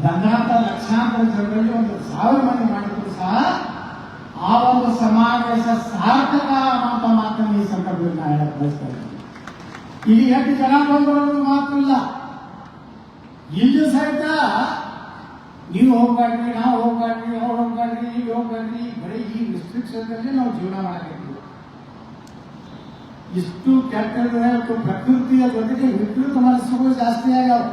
ದಂಡಾಂತ ಲಕ್ಷಾಂತರ ಜನರಲ್ಲಿ 1,000 ಮಂದಿ ಮಾಡಿದ್ರು ಸಹ ಆ ಒಂದು ಸಮಾವೇಶ ಸಾರ್ಥಕ ಅನ್ನುವಂಥ ಮಾತನ್ನು ಈ ಸಂದರ್ಭದಲ್ಲಿ ನಾನು ಹೇಳಕ್ ಬಯಸ್ತಾ ಇದ್ದೀನಿ. ಇಲ್ಲಿ 8 ಜನ ಬಂದವರು ಮಾತಿಲ್ಲ, ಇಲ್ಲಿ ಸಹಿತ ನೀವು ಹೋಗ್ಬೇಡ್ರಿ, ನಾವು ಹೋಗ್ಬೇಡ್ರಿ, ಅವ್ರು ಹೋಗ್ಬೇಡ್ರಿ, ಈಗ ಹೋಗ್ಬೇಡ್ರಿ, ಬರೀ ಈ ರಿಸ್ಟ್ರಿಕ್ಷನ್ದಲ್ಲಿ ನಾವು ಜೀವನ ಮಾಡಬೇಕು. ಇಷ್ಟು ಕೆಟ್ಟ ಪ್ರಕೃತಿಯ ಜೊತೆಗೆ ವಿಕೃತ ಮನಸ್ಸುಗಳು ಜಾಸ್ತಿ ಆಗ್ಯಾವ.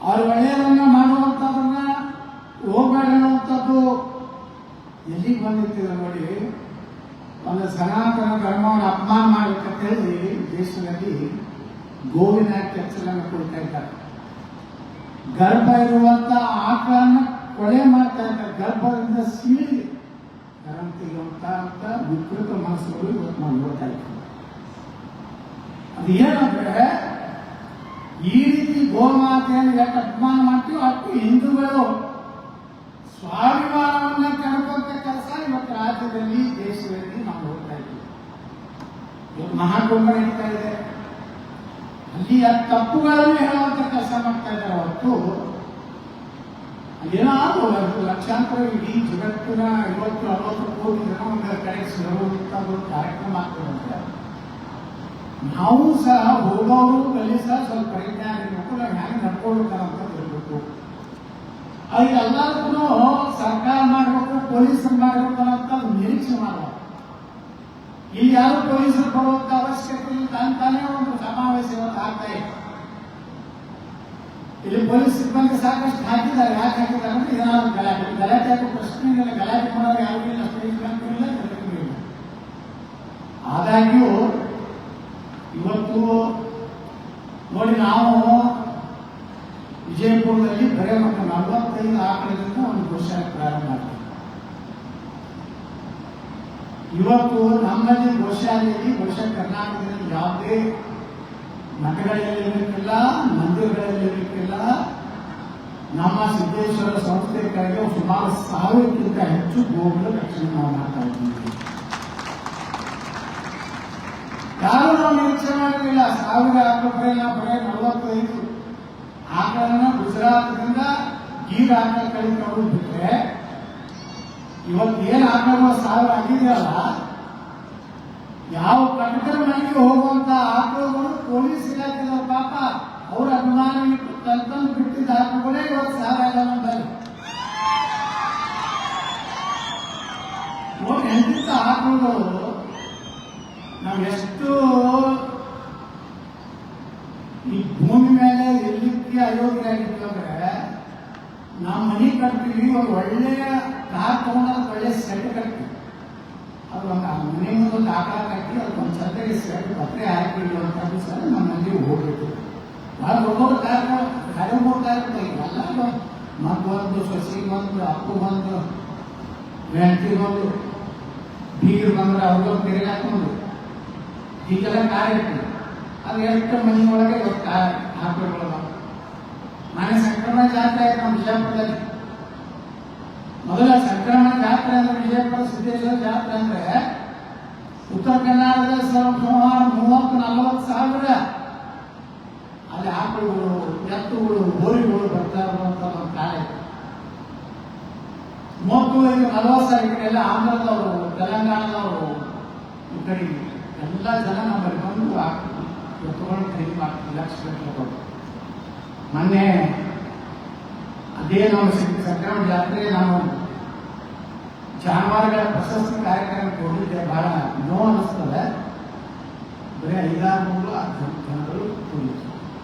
ಅವ್ರು ಒಳ್ಳೆಯದನ್ನ ಮಾಡುವಂಥದ್ದನ್ನ ಹೋಗ್ಬೇಡ ಅನ್ನುವಂಥದ್ದು ಎಲ್ಲಿಗೆ ಬಂದಿರ್ತೀರ ನೋಡಿ. ಒಂದು ಸನಾತನ ಧರ್ಮವನ್ನು ಅಪಮಾನ ಮಾಡಬೇಕಂತ ಹೇಳಿ ದೇಶದಲ್ಲಿ ಗೋವಿನ ಕೆಚ್ಚಲನ್ನು ಕೊಡ್ತಾ ಇದ್ದಾರೆ. ಗರ್ಭ ಇರುವಂತ ಆಕಳನ್ನು ಕೊಲೆ ಮಾಡ್ತಾ ಇದ್ದಾರೆ. ಗರ್ಭದಿಂದ ಸೀಳಿ ಗರಂ ತೆಗೆಯುವಂತ ವಿಕೃತ ಮನಸ್ಸುಗಳು ಇವತ್ತು ನಾವು ನೋಡ್ತಾ ಇದ್ದೀವಿ. ಅದು ಏನಂದ್ರೆ ಈ ರೀತಿ ಗೋಮಾತೆಯನ್ನು ಯಾಕೆ ಅಪಮಾನ ಮಾಡ್ತೀವಿ, ಅಷ್ಟು ಹಿಂದೂಗಳು ಸ್ವಾಭಿಮಾನವನ್ನ ಕೆಣಕುವಂತ ಕೆಲಸ ಇವತ್ತು ರಾಜ್ಯದಲ್ಲಿ ದೇಶದಲ್ಲಿ ನಾವು ನೋಡ್ತಾ ಇದ್ದೀವಿ. ಇವತ್ತು ಮಹಾಕುಂಭ ನಡೀತಾ ಇದೆ, ಅಲ್ಲಿ ಆ ತಪ್ಪುಗಳನ್ನು ಹೇಳುವಂತ ಕೆಲಸ ಮಾಡ್ತಾ ಇದ್ದಾರೆ. ಹೊರತು ಏನಾದರೂ ಲಕ್ಷಾಂತರ ಇಡೀ ಜಗತ್ತಿನ 50-60 ಕೋಟಿ ಜನ ಒಂದು ಕಡೆ ಸೇರುವಂತ ಒಂದು ಕಾರ್ಯಕ್ರಮ ಆಗ್ತದೆ. ನಾವು ಸಹ ಹೋಗೋರು ಅಲ್ಲಿ ಸಹ ಸ್ವಲ್ಪ ಪರಿಜ್ಞಾನ ಇರಬೇಕು, ನಾವು ಹ್ಯಾಂಗೆ ನಡ್ಕೊಳ್ಬೇಕಂತ ತಿಳ್ಬೇಕು. ಅದು ಎಲ್ಲರಿಗೂ ಸರ್ಕಾರ ಮಾಡಬೇಕು, ಪೊಲೀಸರು ಮಾಡಬೇಕು ಅನ್ನೋಂಥ ನಿರೀಕ್ಷೆ ಮಾಡಬೇಕು. ಇಲ್ಲಿ ಯಾರು ಪೊಲೀಸರು ಬರುವಂತ ಅವಶ್ಯಕತೆ ಇಲ್ಲ ಅಂತಾನೆ ಒಂದು ಸಮಾವೇಶ ಇವತ್ತು ಆಗ್ತಾ ಇದೆ. ಇಲ್ಲಿ ಪೊಲೀಸ್ ಸಿಬ್ಬಂದಿ ಸಾಕಷ್ಟು ಹಾಕಿದ್ದಾರೆ. ಯಾಕೆ ಹಾಕಿದ್ದಾರೆ ಅಂದ್ರೆ ಏನಾದ್ರು ಗಲಾಟೆ ಆಗೋ ಪ್ರಶ್ನೆ ಇಲ್ಲ, ಗಲಾಟೆ ಮಾಡೋರು ಯಾರು ಇಲ್ಲ, ಸ್ಟೇಜ್ ಇಲ್ಲ, ಇಲ್ಲ. ಆದಾಗ್ಯೂ ಇವತ್ತು ನೋಡಿ, ನಾವು ವಿಜಯಪುರದಲ್ಲಿ ಬರೇ ಮತ್ತು 45 ಆಕಳದಿಂದ ಒಂದು ಗೋಶಾಲೆ ಪ್ರಾರಂಭ ಮಾಡ್ತೀವಿ. ಇವತ್ತು ನಮ್ಮಲ್ಲಿ ಗೋಶಾಲೆಯಲ್ಲಿ ಬಹುಶಃ ಕರ್ನಾಟಕದಲ್ಲಿ ಯಾವುದೇ ಮಠಗಳಲ್ಲಿ ಇರಲಿಕ್ಕಿಲ್ಲ, ಮಂದಿರಗಳಲ್ಲಿ ಇರಲಿಕ್ಕಿಲ್ಲ. ನಮ್ಮ ಸಿದ್ದೇಶ್ವರ ಸಂಸ್ಥೆ ಕೆಳಗೆ ಸುಮಾರು 1000ಕ್ಕಿಂತ ಹೆಚ್ಚು ಗೋಗಳ ರಕ್ಷಣೆ ನಾವು ಮಾಡ್ತಾ ಇದ್ದೀವಿ. ಯಾರು ನಾವು ನಿರೀಕ್ಷೆ ಮಾಡಲಿಲ್ಲ. 1000 ಆಕಳ ನಾವು ಬರೀ 45 ಆಕಳನ್ನ ಗುಜರಾತ್ನಿಂದ ಗೀರ್ ಆಕಳ ಕಳಿಕೊಂಡು ಬಿಟ್ಟರೆ ಇವತ್ತು ಏನು ಆಕಳಗಳು 1000 ಆಗಿದೆಯಲ್ಲ, ಯಾವ ಕಟಕರ ಮನೆಗೆ ಹೋಗುವಂತ ಆಕಳುಗಳು ಪೊಲೀಸ್ ಇಲಾಖೆದವ್ರ ಪಾಪ ಅವ್ರ ಅಭಿಮಾನ ಇಟ್ಟು ತಂದು ಬಿಟ್ಟಿದ್ದ ಆಕಳುಗಳೇ ಇವತ್ತು 1000 ಆಗಲ್ಲ ನೋಡಿ. ಎಂತ ಆಕಳುಗಳು ನಾವು ಎಷ್ಟು ಈ ಭೂಮಿ ಮೇಲೆ ಎಲ್ಲಿಕ್ಕೆ ಅಯೋಗ್ಯರಾಗಿತ್ತು ಅಂದ್ರೆ, ನಾವು ಮನೆ ಕಟ್ತೀವಿ, ಒಂದು ಒಳ್ಳೆಯ ಕಾರ್ ತಗೊಂಡ್ರೆ ಒಳ್ಳೆ ಸೆಟ್ ಕಟ್ತೀವಿ. ಅದು ಒಂದು ಮನೆ ಮುಂದೊಂದು ಆಕಳ ಕಟ್ಟಿ ಅದಕ್ಕೊಂದು ಸೆಟ್ಟಿಗೆ ಸೆಟ್ ಪತ್ರೆ ಹಾಕಿಡುವಂಥದ್ದು ಸಹ ನಮ್ಮಲ್ಲಿ ಹೋಗ್ಬೇಕು. ಭಾಳ ದೊಡ್ಡ ಕಾರ್ಯಕ್ರಮ ಹೋಗ್ತಾ ಇರ್ತದೆ. ಎಲ್ಲ ಮತ್ತೊಂದು ಸೊಸಿ ಬಂದು, ಅಪ್ಪು ಬಂದು, ಹೆಂಡತಿ ಬಂದು, ಬೀಗರು ಬಂದ್ರೆ ಅವ್ರಿಗೊಂದು ತೆರಿಗೆ ಹಾಕೊಂಡು ಹೀಗೆಲ್ಲ ಕಾರ್ಯ ಇರ್ತದೆ. ಅದು ಎಷ್ಟು ಮನೆಯೊಳಗೆ ಇವತ್ತು ಹಾಕುಗಳು. ಮನೆ ಸಂಕ್ರಮಣ ಜಾತ್ರೆ ಆಯ್ತು ನಮ್ಮ ವಿಜಯಪುರದಲ್ಲಿ. ಮೊದಲ ಸಂಕ್ರಮಣ ಜಾತ್ರೆ ಅಂದ್ರೆ ವಿಜಯಪುರ ಸಿದ್ದೇಶ್ವರ ಜಾತ್ರೆ ಅಂದ್ರೆ ಉತ್ತರ ಕರ್ನಾಟಕದ ಸುಮಾರು 30-40 ಸಾವಿರ ಅಲ್ಲಿ ಆಕಳುಗಳು, ಎತ್ತುಗಳು, ಹೋರಿಗಳು ಬರ್ತಾ ಇರುವಂತ ಒಂದು ಕಾಲ ಇತ್ತು. 30-40 ಸಾವಿರ ಎಲ್ಲ ಆಂಧ್ರದವರು, ತೆಲಂಗಾಣದವರು, ಈ ಕಡೆ ಎಲ್ಲ ಜನ ನಮ್ಮಲ್ಲಿ ಬಂದು ಎತ್ತುಗಳನ್ನು ಖರೀದಿ ಮಾಡ್ತೀವಿ. ಲಕ್ಷ ಮೊನ್ನೆ ಅದೇ ನಾವು ಸಂಕ್ರಮಣ ಜಾತ್ರೆ ನಾವು ಜಾನುವಾರುಗಳ ಪ್ರಶಸ್ತಿ ಕಾರ್ಯಕ್ರಮ ಕೊಟ್ಟಿದ್ದೆ. ಬಹಳ ನೋವು ಅನ್ನಿಸ್ತದೆ. ಬರೀ 5-6 ಜನರು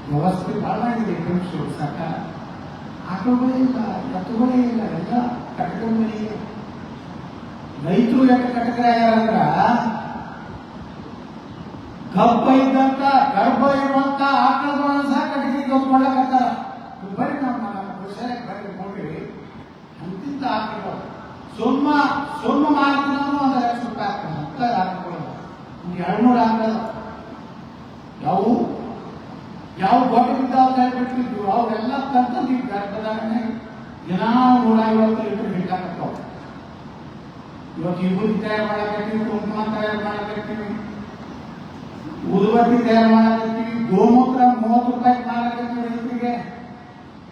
ವ್ಯವಸ್ಥೆ ಬಹಳ ಆಗಿದೆ. ಸರ್ಕಾರ ಆಕಳುಗಳೇ ಇಲ್ಲ, ಎತ್ತುಗಳೇ ಇಲ್ಲ, ಎಲ್ಲ ಕಟಕಗಳೇ ಇಲ್ಲ. ರೈತರು ಎಷ್ಟು ಕಟಕರಾಗ್ಯಾರಂದ್ರ ಗರ್ಭ ಇರುವಂತ ಆಕಳಗಳನ್ನು ಸಹ ಕಟಕಿಗೆ ಹೊತ್ಕೊಳ್ಳಕತ್ತಾರ. ಬರೀ ನಮ್ಮ ಗೋಶಾಲೆಗೆ ಬರೀ ನೋಡಿ ಅಂತಿಂತ ಆಕಳಗಳು ಸೊಮ್ಮ ಮಾರ್ತಿನೂ 1 ಲಕ್ಷ ರೂಪಾಯಿ ಆಗ್ತದೆ. ಅಂತ ಆಕಳಗಳು 200 ಆಕಳ ಯಾವ ಗೋಟದಿಂದ ಬಿಟ್ಟಿದ್ವು ಅವೆಲ್ಲ ತಂತಂದು ಗರ್ಭಧಾರಣೆ ದಿನ 150 ಲೀಟರ್ ಬೇಕಾಗತ್ತಾವ. ಇವತ್ತು ವಿಭೂತಿ ತಯಾರು ಮಾಡಕತ್ತೀವಿ, ಕುಂಕುಮ ತಯಾರು ಮಾಡಕತ್ತೀವಿ, ಊದುಬತ್ತಿ ತಯಾರು ಮಾಡಕತ್ತೀವಿ, ಗೋಮೂತ್ರ 30 ರೂಪಾಯಿ ಮಾಡಕತ್ತೀವಿ. ರೈತರಿಗೆ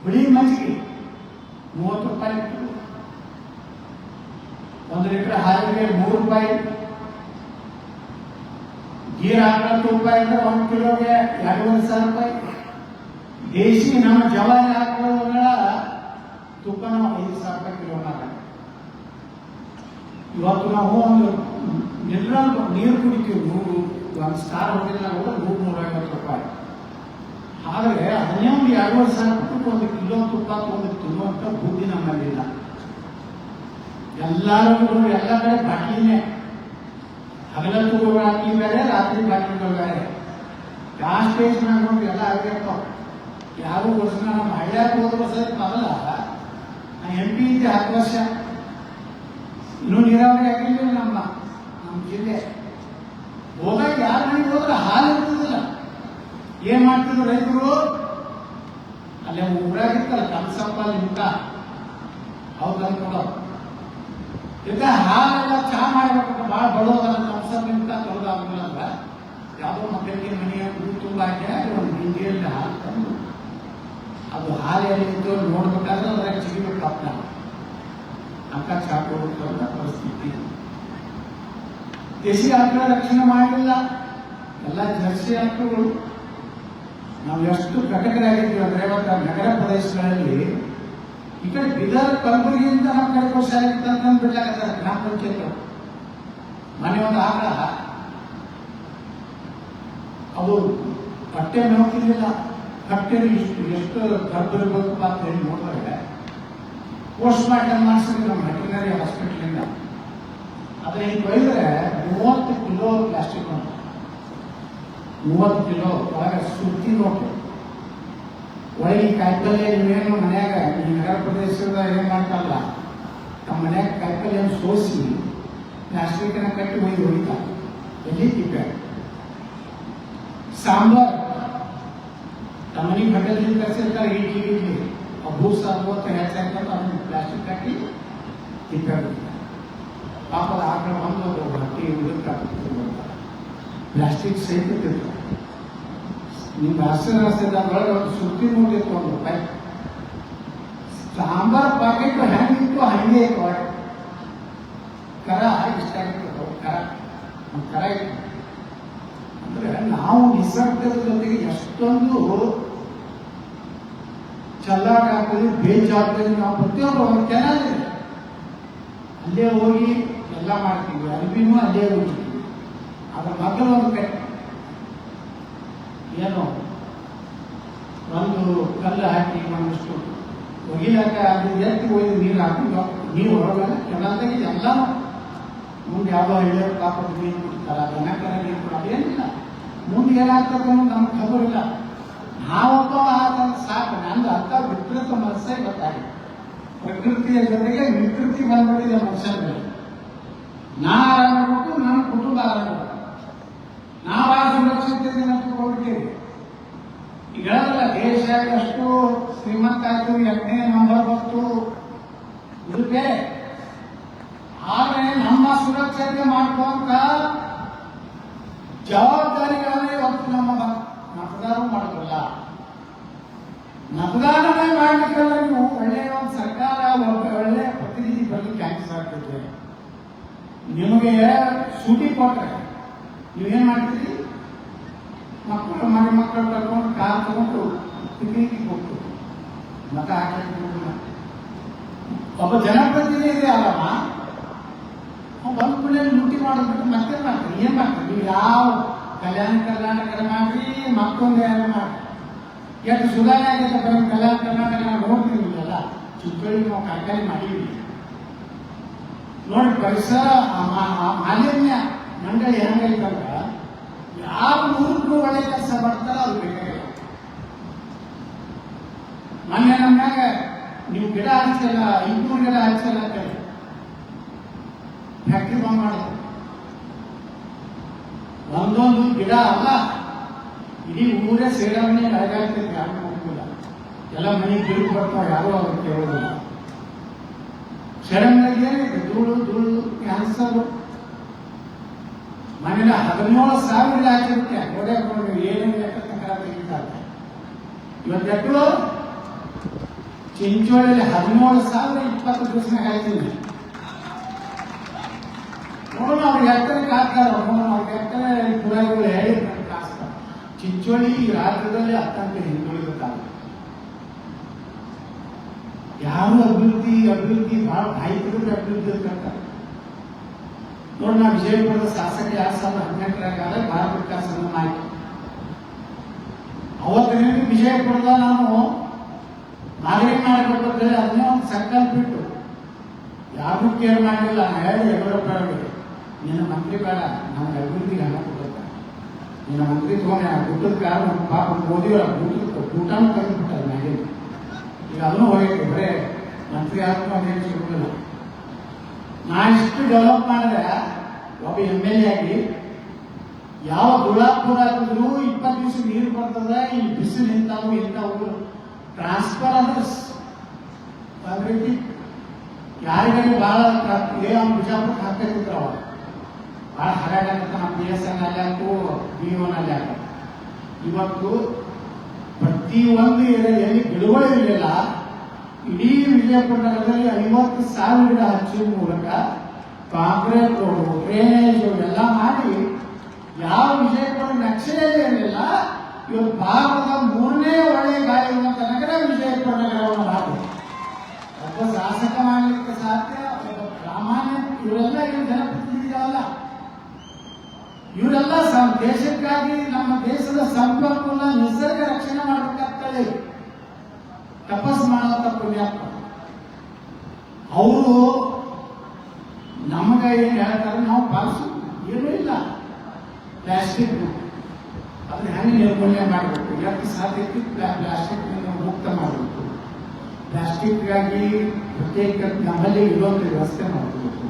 ಬಿಳಿ ಮಜ್ಜಿಗೆ ಸಾಸಿವೆ 3 ರೂಪಾಯಿ, ಗೀರ್ 40 ರೂಪಾಯಿ ಅಂದ್ರೆ 1 ಕಿಲೋಗೆ 2,500 ರೂಪಾಯಿ. ದೇಶಿ ನಮ್ಮ ಜವಾರಿ ಆಕಳುಗಳ ತೂಕ ನಾವು 5,000 ರೂಪಾಯಿ ಕಿಲೋನಾಗ. ಇವತ್ತು ನಾವು ಒಂದು ಮಿನರಲ್ ನೀರು ಕುಡಿತೀವಿ, 1 ಸ್ಟಾರ್ ಹೋಟೆಲ್ನಾಗ ಹೋದ್ರೆ 150 ರೂಪಾಯಿ. ಆದರೆ ಅದನ್ನೇ ಒಂದು 2,500 ರೂಪಾಯಿ 1 ಕಿಲೋ ತುಪ್ಪ ತೊಗೊಂಡು ತಿನ್ನುವಂಥ ಬುದ್ಧಿ ನಮ್ಮಲ್ಲಿಲ್ಲ. ಎಲ್ಲರೂ ಎಲ್ಲ ಕಡೆ ಬಾಟ್ಲಿನೇ, ಹಗಲತ್ತು ಬಾಟ್ಲಿ ಬೇರೆ, ರಾತ್ರಿ ಬಾಟ್ಲಿಗಳು ಬೇರೆ. ಯಾವ ಸ್ಟೇಜ್ನಾಗ ನೋಡಿ ಎಲ್ಲ ಆಗಿರ್ತಾವ. ಯಾರು ವರ್ಷ ನಮ್ಮ ಹಳ್ಳ್ಯಾಗ ಹೋದ ವರ್ಷ ಮೊದಲ MP ಇದ್ದೆ 10 ವರ್ಷ, ಇನ್ನೂ ನೀರಾವರಿ ಆಗಿರ್ಲಿಲ್ಲ ನಮ್ಮ ಜಿಲ್ಲೆ. ಹೋದಾಗ ಯಾರ ಮನೆಗೆ ಹೋದ್ರೆ ಹಾಲು ಇರ್ತದಿಲ್ಲ. ಏನ್ ಮಾಡ್ತಿದ್ರು ರೈತರು? ಅಲ್ಲೇ ಊರಾಗಿತ್ತಲ್ಲ ಕಲ್ಸಪ್ಪ ನಿಂತ ಹೌದು ಅನ್ಕೊಡೋದು. ಈಗ ಹಾಲೆಲ್ಲ ಚಹಾ ಮಾಡಬೇಕು, ಭಾಳ ಬಡೋದಲ್ಲ ಕಲ್ಸಪ್ಪ ನಿಂತ ತೊಳೆದಾಗಲ್ಲ. ಯಾವುದೋ ಮಕ್ಕಳಿಗೆ ಮನೆಯ ಊರು ತುಂಬ ಹಾಕಿ ಒಂದು ಗಿಂಡಿಯಲ್ಲಿ ಹಾಲು ತಂದು ಅದು ಹಾಲು ಎಲ್ಲಿತ್ತು ನೋಡ್ಬೇಕಾದ್ರೆ ಅದ್ರಾಗ ಚಿಗಿಬೇಕಾಗ್ತ ಅಂಕ ಚಹಾ ಕೊಡುವಂತ ಪರಿಸ್ಥಿತಿ. ದೇಶಿ ಆಕಳ ರಕ್ಷಣೆ ಮಾಡಲಿಲ್ಲ, ಎಲ್ಲ ಜರ್ಸಿ ಆಕಳುಗಳು. ನಾವು ಎಷ್ಟು ಪ್ರಕಟರಾಗಿದ್ದೀವಿ ಅಂದ್ರೆ ಇವತ್ತು ನಗರ ಪ್ರದೇಶಗಳಲ್ಲಿ ಈ ಕಡೆ ಬೀದರ್ ಕಲಬುರಗಿಯಿಂದ ನಮ್ಮ ಕಡೆ ಕೋಶ ಆಗಿತ್ತು ಬಿಡ್ಲಾಕತ್ತಾರೆ ಗ್ರಾಮ ಪಂಚಾಯತ್. ಮನೆ ಒಂದು ಆಕಳ ಅದು ಹೊಟ್ಟೆ ನೋಡ್ತಿರ್ಲಿಲ್ಲ, ಹೊಟ್ಟೆ ಎಷ್ಟು ಗರ್ಭಿರಬೇಕು ಅಂತ ಹೇಳಿ ನೋಡಿದ್ರೆ ಪೋಸ್ಟ್ ಮಾರ್ಟಮ್ ಮಾಡಿಸಿದ್ವಿ ನಮ್ಮ ವೆಟರ್ನರಿ ಹಾಸ್ಪಿಟಲಿಂದ. ಅದನ್ನ ಈಗ ಬೈದ್ರೆ 30 ಕಿಲೋ ಪ್ಲಾಸ್ಟಿಕ್ ಉಂಟು, 30 ಕಿಲೋ ಒಳಗೆ ಸುತ್ತಿ ನೋಟು ಒಳಗೆ ಕಾಯಿಪಲ್ಯ. ನೀವೇನು ಮನ್ಯಾಗ ಈ ನಗರ ಪ್ರದೇಶದ ಏನ್ ಮಾಡ್ತಾರಲ್ಲ, ನಮ್ಮ ಮನ್ಯಾಗ ಕಾಯಿಪಲ್ಯ ಸೋಸಿ ಪ್ಲಾಸ್ಟಿಕ್ನ ಕಟ್ಟಿ ಹೊಡಿತಾ ಎಲ್ಲಿ ತಿಪ್ಪ ಸಾಂಬಾರ್ ನಮ್ಮ ಮನೆಗೆ ಹೋಟೆಲ್ನಿಂದ ತರಿಸಿರ್ತಾರೆ. ಇಡ್ಲಿ ಭೂಸ ಹೆಚ್ಚಾಗ್ತಂತ ಅದನ್ನು ಪ್ಲಾಸ್ಟಿಕ್ ಹಾಕಿ ತಿಪ್ಪ ಪಾಪದ ಆಕಳ ಬಂದು ಹೊಟ್ಟೆ ಪ್ಲಾಸ್ಟಿಕ್ ಸಹಿತ ತಿಂತಾರೆ. ನಿಮ್ಗೆ ಒಳಗೆ ಒಂದು ಸುತ್ತಿ ನೋಡಿತ್ತು ₹1. ಸಾಂಬಾರ್ ಪಾಕೆಟ್ ಹೆಂಗಿತ್ತು ಹಂಗೆ ಇತ್ತು. ಕರ ಇಷ್ಟ ಆಗಿತ್ತು, ಕರ ಇತ್ತು. ಅಂದ್ರೆ ನಾವು ನಿಸರ್ಗದ ಜೊತೆಗೆ ಎಷ್ಟೊಂದು ಚೆಲ್ಲಾಟ ಆಗ್ತದೆ, ಬೇಜಾಗ್ತದೆ. ನಾವು ಪ್ರತಿಯೊಬ್ಬರು ಒಂದು ಕೆನಲ್ ಇದೆ, ಅಲ್ಲೇ ಹೋಗಿ ಎಲ್ಲ ಮಾಡ್ತೀವಿ, ಅರಿವಿನೂ ಅಲ್ಲೇ ಹೋಗ್ತೀವಿ. ಅದ್ರ ಮಕ್ಕಳು ಒಂದು ಕೈ ಏನು ಒಂದು ಕಲ್ಲು ಹಾಕಿ ಒಂದಿಷ್ಟು ಒಗಿಲಾಕ ಅದು ಎತ್ತಿ ಒಯ್ದು ನೀರು ಹಾಕಿ ನೀರು ಹೊರಗಡೆ ಕೆಳಗೆ ಎಲ್ಲ ಮುಂದೆ ಯಾವುದೋ ಹಳ್ಳಿಯ ಪಾಪದ ನೀರು ಕೊಡ್ತಾರ, ದನಕರ ನೀರು ಕೊಡೋದು ಏನಿಲ್ಲ. ಮುಂದೆ ಏನಾಗ್ತದೆ ಅನ್ನೋದು ನಮ್ಗೆ ಖಬರ್ ಇಲ್ಲ. ನಾವೊಬ್ಬ ಆತಂದ್ರೆ ಸಾಕು. ನಂದು ಅರ್ಥ ವಿಕೃತ ಮನಸ್ಸೇ ಗೊತ್ತಾಗಿದೆ. ಪ್ರಕೃತಿಯ ಜೊತೆಗೆ ವಿಕೃತಿ ಬಂದ್ಬಿಟ್ಟಿದೆ ಮನುಷ್ಯನಲ್ಲಿ. ನಾ ಆರಾಮಬೇಕು, ನನ್ನ ಕುಟುಂಬ ಆರಾಮಬೇಕು, ನಾವು ಆ ಸುರಕ್ಷತೆ ಹೋಗ್ಬಿಟ್ಟಿವಿ. ಈಗ ಹೇಳಲ್ಲ ದೇಶ ಎಷ್ಟು ಶ್ರೀಮಂತ ಆಯ್ತು, 8ನೇ ನಂಬರ್ ಬಂತು, ಇದು ಬೇರೆ. ಆದ್ರೆ ನಮ್ಮ ಸುರಕ್ಷತೆ ಮಾಡ್ಕೊಂತ ಜವಾಬ್ದಾರಿಗಳನ್ನೇ ಇವತ್ತು ನಮ್ಮ ಮತದಾರ ಮಾಡೋದಿಲ್ಲ. ಮತದಾರನೇ ಮಾಡ್ಲಿಕ್ಕೆಲ್ಲ ನೀವು ಒಳ್ಳೆಯ ಒಂದು ಸರ್ಕಾರ, ಒಳ್ಳೆಯ ಪ್ರತಿನಿಧಿ ಬರ್ಲಿಕ್ಕೆ ಹ್ಯಾಂಗೆ ಸಾಕ್ತೈತೆ. ನಿಮಗೆ ಸೂಟಿ ಕೊಟ್ರೆ ನೀವೇನ್ ಮಾಡ್ತೀರಿ? ಮಕ್ಕಳು ಮಕ್ಕಳು ಕರ್ಕೊಂಡು ಕಾರ್ ತಗೊಂಡು ಪಿಕ್ನಿಕ್ ಹೋಗ್ತು, ಮತ ಹಾಕಿ. ಒಬ್ಬ ಜನಪ್ರತಿನಿಧಿ ಅಲ್ಲಮ್ಮ, ಬಂದ ಕೂಡಲೇ ಲೂಟಿ ಮಾಡೋದ್ಬಿಟ್ಟು ಮತ್ತೆ ಮಾಡ್ತೀರಿ. ಏನ್ ಮಾಡ್ತೀರಿ ನೀವು? ಯಾವ ಕಲ್ಯಾಣ ಕರ್ನಾಟಕ ಮಾಡ್ರಿ, ಮತ್ತೊಂದು ಯಾರು ಮಾಡ್ರಿ. ಎಷ್ಟು ಸುಧಾರಣೆ ಆಗೈತೆ ಬರೀ ಕಲ್ಯಾಣ ಕರ್ನಾಟಕ ನೋಡ್ತೀವಿ. ಎಲ್ಲ ಚಿಕ್ಕಳ್ಳಿ ನಾವು ಕಾರ್ಖಾನೆ ಮಾಡೀವಿ ನೋಡಿ. ಪರಿಸರ ಮಾಲಿನ್ಯ ಮಂಡಳಿ ಹೆಂಗೈತಂದ್ರ ಯಾವ ಊರಿಗೂ ಒಳ್ಳೆ ಕೆಲಸ ಮಾಡ್ತಾರ ಅದು ಬೇಕಾಗಿಲ್ಲ. ಮೊನ್ನೆ ನಮ್ಯಾಗ ನೀವು ಗಿಡ ಹಚ್ಚಲ್ಲ, 500 ಗಿಡ ಹಚ್ಚಲ್ಲ ಅಂತೇಳಿ ಫ್ಯಾಕ್ಟ್ರಿ ಬಂದ್ ಮಾಡೋದು. ಒಂದೊಂದು ಗಿಡ ಅಲ್ಲ, ಇಡೀ ಊರೇ ಸೇಡಾವಣೆ ಹಾಗಾಗ್ತೈತೆ. ಯಾರು ಹೋಗಿಲ್ಲ, ಎಲ್ಲ ಮನೆಗೆ ತಿರುಗಿ ಬರ್ತಾವ, ಯಾರು ಅವ್ರು ಕೇಳೋದಿಲ್ಲ. ಸೇಡಾವಣೆಗೆ ಏನಿದೆ? ಧೂಳು ಕ್ಯಾನ್ಸರ್. ಮನೇಲಿ 17,000 ಹಾಕಿರುತ್ತೆ ಗೋಡೆ ಹಾಕೊಂಡು ಏನೇನು ತೆಗಿತಾರೆ. ಇವತ್ತು ಚಿಂಚೋಳಿಯಲ್ಲಿ 17,000 20 ದಿವಸನಾಗ ಹಾಕ್ತೀನಿ. ನೋಡೋಣ ಅವ್ರಿಗೆ ಎತ್ತರಕ್ಕೆ ಹಾಕ್ತಾರೆ, ಅವ್ರಿಗೆ ಎತ್ತರ ಪುರಾಣಿಗಳು ಹೇಳಿ ಕಾಸ್ತಾರೆ. ಚಿಂಚೋಳಿ ಈ ರಾಜ್ಯದಲ್ಲಿ ಅತ್ಯಂತ ಹಿಂದುಳಿದ ಯಾರು ಅಭಿವೃದ್ಧಿ ಬಹಳ ರೈತರಿಗೆ ಅಭಿವೃದ್ಧಿ ಇರ್ತಾರೆ. ನೋಡಿ, ನಾ ವಿಜಯಪುರದ ಶಾಸಕ 2018 ಭಾರತ ವಿಕಾಸ ಸಂಗಮ ಆಯ್ತು. ಅವತ್ತಿನ ವಿಜಯಪುರದ ನಾನು ಮಾದರಿ ಮಾಡಿಕೊಟ್ಟೆ. ಅದನ್ನೇ ಒಂದು ಸಂಕಲ್ಪ ಬಿಟ್ಟು ಯಾರು ಕೇರ್ ಮಾಡಲಿಲ್ಲ. ನಾನು ಹೇಳಿ ಯಡಿಯೂರಪ್ಪರಿಗೆ, ನಿನ್ನ ಮಂತ್ರಿ ಬೇಡ, ನಮ್ಗೆ ಅಭಿವೃದ್ಧಿಗೆ ಹಣ ಕೊಡುತ್ತೆ. ನಿನ್ನ ಮಂತ್ರಿ ತಗೊಂಡೆ ಊಟದ ಕಾರಣ ಪಾಪ ಮೋದಿ ಊಟನೂ ತಂದುಬಿಟ್ಟಾರೆ ಮ್ಯಾಗಿನ. ಈಗ ಅದನ್ನು ಹೋಗಿತ್ತು, ಬರೇ ಮಂತ್ರಿ ಆದ್ರೂ ಅದೇನು ಸಿಗುದಿಲ್ಲ. ನಾ ಇಷ್ಟು ಡೆವಲಪ್ ಮಾಡಿದ್ರೆ ಒಬ್ಬ MLA ಆಗಿ ಯಾವ ಗುಲಾಬ್ ಹಾಕಿದ್ರು 20 ದಿವಸ ನೀರು ಬರ್ತದ, ಈ ಬಿಸಿಲು ನಿಂತಾವು ಇಂಥವು ಟ್ರಾನ್ಸ್ಫರ್ ಅಂದ್ರೆ ಒಂದ್ ರೀತಿ ಯಾರಿಗಾರಿ ಭಾಳ ಬಿಜಾಪುರಕ್ಕೆ ಹಾಕ್ತಿದ್ರು. ಅವಾಗ ಭಾಳ ಹರಾಡಾಗತ್ತ. ನಮ್ಮ BSN ಅಲ್ಲಿ ಆಯ್ತು, BON ಅಲ್ಲಿ ಆಯ್ತು. ಇವತ್ತು ಪ್ರತಿಯೊಂದು ಏರಿಯಾದಲ್ಲಿ ಗಿಡಗಳು ಇರಲಿಲ್ಲ. ಇಡೀ ವಿಜಯಪುರ ನಗರದಲ್ಲಿ 50,000 ಗಿಡ ಹಚ್ಚುವ ಮೂಲಕ ಕಾಂಕ್ರೀಟ್ ರೋಡು, ಡ್ರೈನೇಜ್ ಎಲ್ಲ ಮಾಡಿ ಯಾವ ವಿಜಯಪುರ ನಕ್ಷೆಯೇ ಇರಲಿಲ್ಲ. ಇವತ್ತು ಭಾರತದ 3ನೇ ಒಳ್ಳೆಯ ಗಾಳಿ ಇರುವಂತ ನಗರ ವಿಜಯಪುರ ನಗರವನ್ನು ಮಾಡಿ ಒಬ್ಬ ಶಾಸಕ ಮಾಡಲಿಕ್ಕೆ ಸಾಧ್ಯ. ಒಬ್ಬ ಸಾಮಾನ್ಯ ಇವರೆಲ್ಲ ಇವರು ಜನಪ್ರತಿನಿಧಿಗಳಲ್ಲ. ಇವರೆಲ್ಲ ದೇಶಕ್ಕಾಗಿ, ನಮ್ಮ ದೇಶದ ಸಂಪನ್ಮೂಲ ನಿಸರ್ಗ ರಕ್ಷಣೆ ಮಾಡಬೇಕಾಗ್ತದೆ. ತಪಸ್ ಮಾಡುವಂತ ಪುಣ್ಯಾತ್ಮ ಅವರು ನಮಗೆ ಏನ್ ಹೇಳ್ತಾರೆ, ನಾವು ಪಾಲಿಸು ಏನೂ ಇಲ್ಲ. ಪ್ಲಾಸ್ಟಿಕ್ ಅದನ್ನ ಹೆಂಗೆ ನಿರ್ಮೂಲನೆ ಮಾಡಬೇಕು, ಎಷ್ಟು ಸಾಧ್ಯತೆ ಪ್ಲಾಸ್ಟಿಕ್ ಮುಕ್ತ ಮಾಡಬೇಕು. ಪ್ಲಾಸ್ಟಿಕ್ಗಾಗಿ ಪ್ರತ್ಯೇಕ ನಮ್ಮಲ್ಲಿ ಇರುವಂತ ವ್ಯವಸ್ಥೆ ಮಾಡಬೇಕು.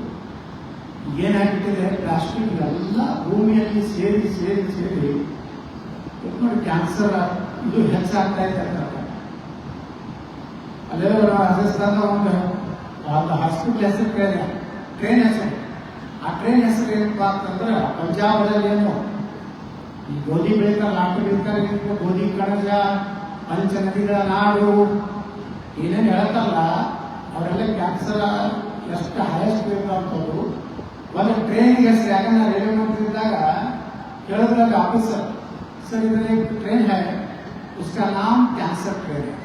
ಏನಾಗ್ಬಿಟ್ಟಿದೆ, ಪ್ಲಾಸ್ಟಿಕ್ ಎಲ್ಲ ಭೂಮಿಯಲ್ಲಿ ಸೇರಿ ಸೇರಿ ಸೇರಿ ನೋಡಿ ಕ್ಯಾನ್ಸರ್ ಇದು ಹೆಚ್ಚಾಗ್ತಾ ಇದೆ. ಅಲ್ಲೇ ರಾಜಸ್ಥಾನ ಒಂದು ಹಾಸ್ಪಿಟಲ್ ಹೆಸರು ಕೇಳಿದೆ, ಟ್ರೈನ್ ಹೆಸರು. ಆ ಟ್ರೈನ್ ಹೆಸರು ಏನಪ್ಪಾ ಅಂತಂದ್ರೆ, ಪಂಜಾಬದಲ್ಲಿ ಏನು ಈ ಗೋಧಿ ಬೆಳೀತಾರೆ, ನಾಟು ಬೆಳೀತಾರೆ, ಗೋಧಿ ಕಣಜ, ಪಂಚ ನದಿಗಳ ನಾಡು ಏನೇನು ಹೇಳ್ತಾರಲ್ಲ, ಅವರೆಲ್ಲ ಕ್ಯಾನ್ಸರ್ ಎಷ್ಟು ಹೈಯೆಸ್ಟ್ ಬೇಕಾಗ್ತದ್ದು ಒಂದು ಟ್ರೈನ್ಗೆ ಹೆಸರು. ಯಾಕಂದ್ರೆ ರೈಲ್ವೆ ಮಂತ್ರಿ ಇದ್ದಾಗ ಕೇಳಿದ್ರಲ್ಲಿ ಆಫೀಸರ್, ಸರ್ ಇದ್ರೆ ट्रेन है उसका नाम कैंसर ट्रेन है.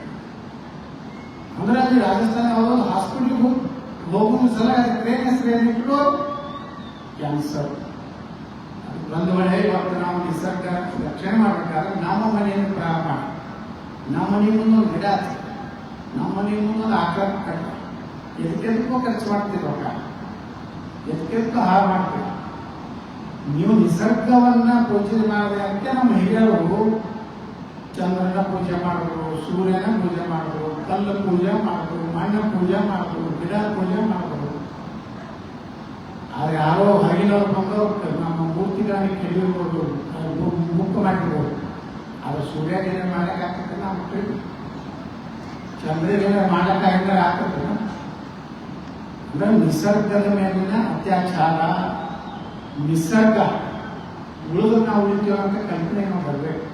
ಅಂದ್ರೆ ಅಲ್ಲಿ ರಾಜಸ್ಥಾನ ಅವರು ಹಾಸ್ಪಿಟಲ್ ಹೋಗುವ ಸಲ ಟ್ರೈನ್ ಹೆಸರು ಏನಿಟ್ಟು ಕ್ಯಾನ್ಸರ್. ಒಂದು ವೇಳೆ ಇವತ್ತು ನಾವು ನಿಸರ್ಗ ರಕ್ಷಣೆ ಮಾಡಬೇಕಾದ್ರೆ ನಮ್ಮ ಮನೆಯನ್ನು ಪ್ರಾರಂಭ ಮಾಡಿ, ನಮ್ಮ ಮನೆ ಮುಂದೊಂದು ಗಿಡ ಹಚ್ಚಿ, ನಮ್ಮ ಮನೆ ಮುಂದೊಂದು ಆಕಾರ ಕಟ್ಟ, ಎದಕ್ಕೆದಕ್ಕೂ ಖರ್ಚು ಮಾಡ್ತೀವಿ, ರೊಕ್ಕ ಎದಕ್ಕೆದಕ್ಕೂ ಹಾಳು ಮಾಡ್ತೀವಿ. ನೀವು ನಿಸರ್ಗವನ್ನ ಪೂಜೆ ಮಾಡಿದ್ರೆ ಅದಕ್ಕೆ ನಮ್ಮ ಹಿರಿಯರು ಚಂದ್ರನ ಪೂಜೆ ಮಾಡಿದ್ರು, ಸೂರ್ಯನ ಪೂಜೆ ಮಾಡಿದ್ರು, ಕಲ್ಲು ಪೂಜೆ ಮಾಡಿದ್ರು, ಮಣ್ಣ ಪೂಜೆ ಮಾಡಿದ್ರು, ಗಿಡ ಪೂಜೆ ಮಾಡಿದ್ರು. ಆದ್ರೆ ಯಾರೋ ಹೊರಗಿನವ್ರು ಬಂದವ್ರು ನಮ್ಮ ಮೂರ್ತಿಗಳನ್ನ ಕೆಡಿರ್ಬೋದು, ಮುಕ್ಕು ಮಾಡಿರ್ಬೋದು. ಆದ್ರೆ ಸೂರ್ಯಗೇನೆ ಮಾಡಕ್ಕಾಗ್ತದೆ, ನಾವು ಚಂದ್ರಗೇನೆ ಮಾಡಕ್ಕಾಗಿದ್ರೆ ಆಗ್ತದೆ. ಅಂದ್ರೆ ನಿಸರ್ಗದ ಮೇಲಿನ ಅತ್ಯಾಚಾರ, ನಿಸರ್ಗ ಉಳಿದು ನಾವು ಉಳಿತೀವಿ ಅಂತ ಕಲ್ಪನೆ ನಾವು ಬರಬೇಕು.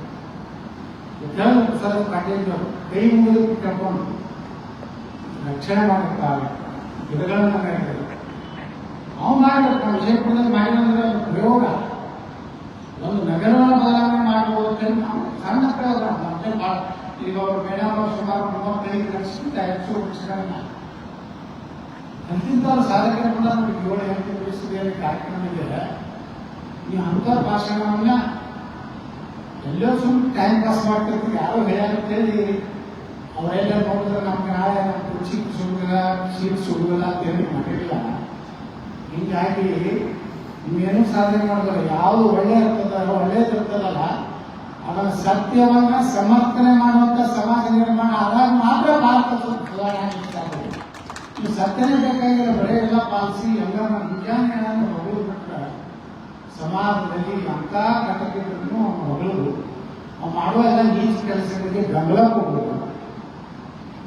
ಸರ್ ಪಾಟೀಲ್ ಕೈ ಮುಗಿದು ಕರ್ಕೊಂಡು ರಕ್ಷಣೆ ಮಾಡುತ್ತಾರೆ, ಗಿಡಗಳನ್ನು ನಾವು ಮಾಡಬೇಕು. ನಾವು ವಿಜಯಪುರದಲ್ಲಿ ಮಾಡಿದ್ರೆ ಪ್ರಯೋಗ, ಒಂದು ನಗರವನ್ನು ಬದಲಾವಣೆ ಮಾಡಬಹುದು. ನಾವು ಸಣ್ಣ ಪ್ರಯೋಗ ಮತ್ತೆ ಈಗ ಅವರು ಮೇಡಮ್ ಸುಮಾರು 35 ಲಕ್ಷಕ್ಕಿಂತ ಹೆಚ್ಚು ವೃಕ್ಷಗಳನ್ನ ಅಂತಿಂತವ್ರು ಸಾಧಕರ ಕೂಡ 7-8 ವರ್ಷದಲ್ಲಿ ಕಾರ್ಯಕ್ರಮ ಇದೆ. ನೀವು ಅಂಥವ್ರ ಭಾಷಣವನ್ನ ಎಲ್ಲೋ ಸುಮ್ಮನೆ ಟೈಮ್ ಪಾಸ್ ಮಾಡ್ತಿರ್ತೀವಿ. ಯಾರೋ ಹೇಳಿ ಅವರೆಲ್ಲ ನೋಡಿದ್ರೆ ನಮ್ಗೆ ನಾಳೆ ನಮ್ಮ ಕುರ್ಚಿ ಸುಡುದಿಲ್ಲ, ಸೀಟ್ ಸುಡುದಿಲ್ಲ ಅಂತ ಹೇಳಿ ಮಾಡಿಲ್ಲ. ಹೀಗಾಗಿ ನೀವೇನು ಸಾಧನೆ ಮಾಡಿದ್ರೆ ಯಾವುದು ಒಳ್ಳೇದಿರ್ತದಲ್ಲ ಅದನ್ನ ಸತ್ಯವನ್ನ ಸಮರ್ಥನೆ ಮಾಡುವಂತ ಸಮಾಜ ನಿರ್ಮಾಣ ಆದಾಗ ಮಾತ್ರ ಭಾರತ ಸುಧಾರಣೆ ಆಗ್ತದೆ. ಈ ಸತ್ಯನೇ ಬೇಕಾಗಿರೋ ಬರೀ ಎಲ್ಲ ಪಾಲಿಸಿ ಎಲ್ಲ ವಿಜ್ಞಾನಿಗಳನ್ನು ಹೊಗಳು ಬಿಟ್ರೆ ಸಮಾಜದಲ್ಲಿ ಅಂತ ಕಟಕಿದ್ರು ಹೊಗಳು ಅವ್ನು ಮಾಡುವ ಎಲ್ಲ ನೀಚ ಕೆಲಸಗಳಿಗೆ ಬೆಂಬಲ ಕೊಡಬಹುದು.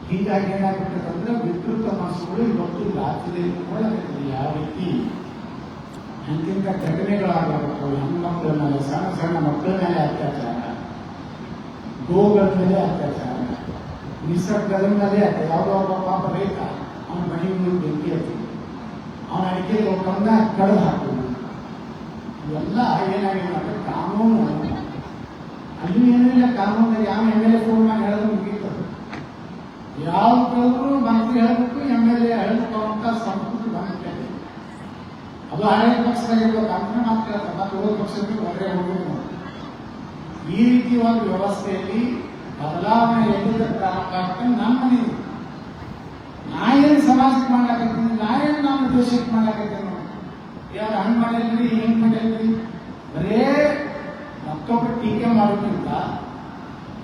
ಹೀಗಾಗಿ ಏನಾಗ್ಬಿಟ್ಟಂದ್ರೆ ವಿಕೃತ ಮನಸ್ಸುಗಳು ಇವತ್ತು ರಾಜ್ಯದಲ್ಲಿ ಕೂಡ ಯಾವ ರೀತಿ ಅಂತಿಂತ ಘಟನೆಗಳಾಗಬೇಕು. ಹೆಣ್ಮಕ್ಳ ಮೇಲೆ, ಸಣ್ಣ ಸಣ್ಣ ಮಕ್ಕಳ ಮೇಲೆ ಅತ್ಯಾಚಾರ, ಗೋಗಳ ಮೇಲೆ ಅತ್ಯಾಚಾರ, ನಿಸರ್ಗದ ಮೇಲೆ ಯಾವುದೋ ಒಬ್ಬ ಪಾಪ ರೈತ ಅವನ ಮನೆ ಮುಂದೆ ಬೆಂಕಿ ಹಚ್ಚಿ ಅವನ ಅಡಿಕೆ ತೋಟವನ್ನ ಕಳೆದು ಹಾಕುವುದು, ಇವೆಲ್ಲ ಏನಾಗಿಲ್ಲ ಅಂದರೆ ಕಾನೂನು ಅಲ್ಲಿ ಏನೂ ಇಲ್ಲ. ಕಾನೂನಲ್ಲಿ ಯಾವ ಎಮ್ ಎಲ್ ಎ ಫೋನ್ ಮಾಡಿ ಹೇಳಿದ್ರು ಮುಗೀತು. ಯಾವುದಾದ್ರೂ ಮಂತ್ರಿ ಹೇಳಬೇಕು, ಎಮ್ ಎಲ್ ಎ ಹೇಳ್ಬೇಕಂತ ಸಂಸ್ಕೃತಿ ಬಂದ್ಬಿಟ್ಟೆ. ಅದು ಹಳೆ ಪಕ್ಷದಾಗಿರ್ಬೇಕು ಅಂದ್ರೆ ಮಾತ್ರ ಮತ್ತು ವಿರೋಧ ಪಕ್ಷಕ್ಕೆ ಹೊರಗೆ ಹೋಗೋದು. ಈ ರೀತಿ ಒಂದು ವ್ಯವಸ್ಥೆಯಲ್ಲಿ ಬದಲಾವಣೆ ಎಲ್ಲಿದ್ದ ಪ್ರಾರಂಭ ಆಗ್ತದೆ ನಮ್ಮ ನೀವು. ನಾ ಏನು ಸಮಾಜಕ್ಕೆ ಮಾಡಾಕತ್ತೀನಿ, ನಾ ಏನು ನಮ್ಮ ದೇಶಕ್ಕೆ ಮಾಡಾಕತ್ತೀನಿ. ಯಾರು ಹಂಗೆ ಮಾಡಿಲ್ರಿ, ಹೆಂಗೆ ಮಾಡಿಲ್ರಿ, ಬರೇ ಮತ್ತೊಬ್ಬರು ಟೀಕೆ ಮಾಡೋದ್ರಿಂದ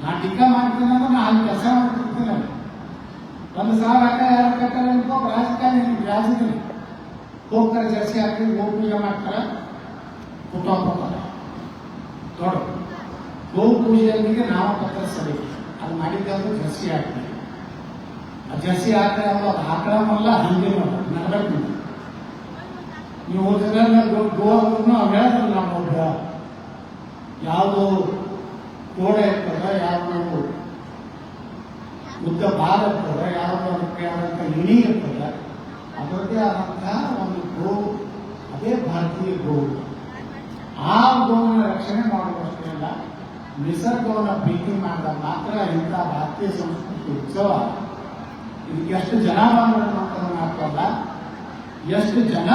ನಾ ಟೀಕೆ ಮಾಡ್ತೀನಿ ಅಂದ್ರೆ ನಾ ಅಲ್ಲಿ ಕೆಲಸ ಮಾಡ್ತಿರ್ತೀನಿ. 1,000 ಅಕ್ಕ 2 ಅಕ್ಕ ಅನ್ಕೋ ರಾಜಕಾರಣಿ ರಾಜ್ಯದಲ್ಲಿ ಹೋಗ್ತಾರೆ, ಜರ್ಸಿ ಹಾಕಿ ಗೋ ಪೂಜೆ ಮಾಡ್ತಾರೆ, ಕುಟುಂಬ ದೊಡ್ಡ ಗೋ ಪೂಜೆಯೊಂದಿಗೆ ನಾಮಪತ್ರ ಸರಿ ಅದು ಮಾಡಿದ್ದಂದ್ರೆ ಜರ್ಸಿ ಹಾಕ್ತೀವಿ. ಆ ಜರ್ಸಿ ಹಾಕ್ತಾರೆ ಅನ್ನೋ ಅದು ಹಾಕಳಮಲ್ಲ, ಹಿಂದಿನ ನಡಬೇಕು. ನೀವು ಗೋ ಅವ್ರು ಹೇಳಿದ್ರು ನಮ್ಮೊಬ್ಬ ಯಾವುದು ಕೋಡ ಇರ್ತದ, ಯಾವುದು ಉದ್ದ ಬಾಲ ಇರ್ತದ, ಯಾವುದು ಅದಕ್ಕೆ ಆದಂಥ ಇಣಿ ಇರ್ತದ, ಅದರದ್ದೇ ಆದಂತಹ ಒಂದು ಗೋ, ಅದೇ ಭಾರತೀಯ ಗೋ. ಆ ಗೋವನ್ನು ರಕ್ಷಣೆ ಮಾಡುವಷ್ಟೇ ಅಲ್ಲ, ನಿಸರ್ಗವನ್ನು ಪ್ರೀತಿ ಮಾಡಿದಾಗ ಮಾತ್ರ ಇಂಥ ಭಾರತೀಯ ಸಂಸ್ಕೃತಿ ಉತ್ಸವ ಇದಕ್ಕೆ ಎಷ್ಟು ಜನ ಬಂದ ಮಾತ್ರಲ್ಲ, ಎಷ್ಟು ಜನ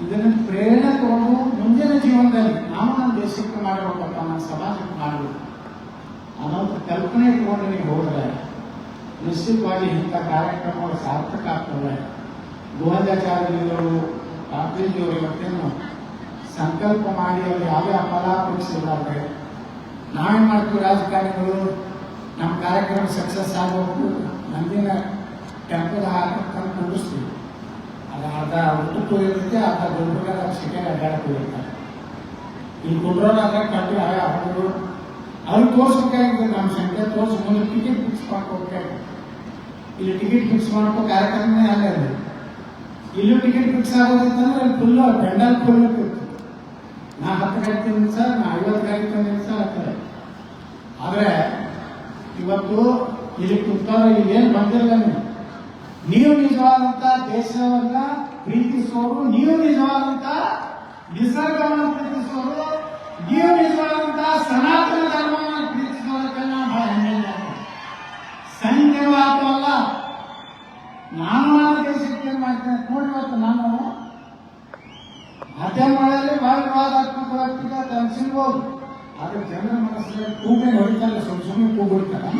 ಇದನ್ನು ಪ್ರೇರಣೆ ತಗೊಂಡು ಮುಂದಿನ ಜೀವನದಲ್ಲಿ ನಾವು ನಮ್ಮ ದೇಶಕ್ಕೆ ಮಾಡಬೇಕಪ್ಪ, ನಮ್ಮ ಸಮಾಜಕ್ಕೆ ಮಾಡಬೇಕು ಅನ್ನೋದು ಕಲ್ಪನೆ ತಗೊಂಡು ನೀವು ಹೋದರೆ ನಿಶ್ಚಿತವಾಗಿ ಇಂಥ ಕಾರ್ಯಕ್ರಮಗಳು ಸಾರ್ಥಕ ಆಗ್ತವೆ. ಗೋವಿಂದಾಚಾರ್ಯರು ಪಾಟೀಲ್ಜಿಯವರು ಇವತ್ತೇನು ಸಂಕಲ್ಪ ಮಾಡಿ ಅಲ್ಲಿ ಯಾವುದೇ ಫಲಾಪೇಕ್ಷಿಸಲಾದ್ರೆ ನಾವೇನು ಮಾಡ್ತೀವಿ, ರಾಜಕಾರಣಿಗಳು ನಮ್ಮ ಕಾರ್ಯಕ್ರಮ ಸಕ್ಸಸ್ ಆಗಬೇಕು, ನಂದಿನ ಟೆಂಪಲ್ ಹಾಕಂತ ಕುಂಡಿಸ್ತೀವಿ. ಅದು ಅರ್ಧ ಊಟಕ್ಕೂ ಇರುತ್ತೆ, ಅರ್ಧ ದೊಡ್ಡ ಸಿಟಿಯಾಗ ಅಡ್ಡಾಡಕ್ಕೂ ಇರ್ತಾರೆ. ಈ ಕುಂಡ್ರೋದಾಗ ಕಟ್ಟಿ ಅವರು ಅವ್ರಿಗೆ ತೋರಿಸ್ಬೇಕಾಗಿರ್ತದೆ, ನಮ್ಮ ಸಂಖ್ಯೆ ತೋರಿಸಿ ಮುಂದೆ ಟಿಕೆಟ್ ಫಿಕ್ಸ್ ಮಾಡ್ಕೋಬೇಕಾಗಿ. ಇಲ್ಲಿ ಟಿಕೆಟ್ ಫಿಕ್ಸ್ ಮಾಡ್ಕೋ ಕಾರ್ಯಕ್ರಮನೇ ಅಲ್ಲೇ ಇದೆ. ಇಲ್ಲೂ ಟಿಕೆಟ್ ಫಿಕ್ಸ್ ಆಗೋದಿತ್ತಂದ್ರೆ ಅಲ್ಲಿ ಫುಲ್ಲು ಪೆಂಡಲ್ ಫುಲ್ ಇರ್ತಿತ್ತು. ನಾ 10 ಗಾಡಿ ತಂದಿನಿ ಸರ್, ನಾ 50 ಗಾಡಿ ತಂದಿನಿ ಸರ್ ಅಂತಾರೆ. ಆದರೆ ಇವತ್ತು ಇಲ್ಲಿ ಕುಂತಾರ, ಇಲ್ಲೇನು ಬಂದಿರಲ್ಲ. ನೀವು ನಿಜವಾದಂತ ದೇಶವನ್ನ ಪ್ರೀತಿಸೋರು, ನೀವು ನಿಜವಾದಂತ ನಿಸರ್ಗವನ್ನು ಪ್ರೀತಿಸೋರು, ನೀವು ನಿಜವಾದಂತ ಸನಾತನ ಧರ್ಮವನ್ನು ಪ್ರೀತಿಸೋದಕ್ಕೆಲ್ಲ ಬಹಳ ಹೆಮ್ಮೆ. ಸಂಖ್ಯವಾದವಲ್ಲ, ನಾನು ದೇಶಕ್ಕೆ ಏನ್ ಮಾಡ್ತೇನೆ ನೋಡಿ. ಇವತ್ತು ನಾನು ಮಾಧ್ಯಮಗಳಲ್ಲಿ ಬಹಳ ವಿವಾದಾತ್ಮಕ ವ್ಯಕ್ತಿಗೆ ಅನ್ಸಿರ್ಬೋದು, ಆದ್ರೆ ಜನರ ಮನಸ್ಸಿನಲ್ಲಿ ಕೂಗೆ ಹೊಡಿತಾರೆ, ಸುಮ್ಮನೆ ಕೂಗು ಹೊಡಿತಾರೆ.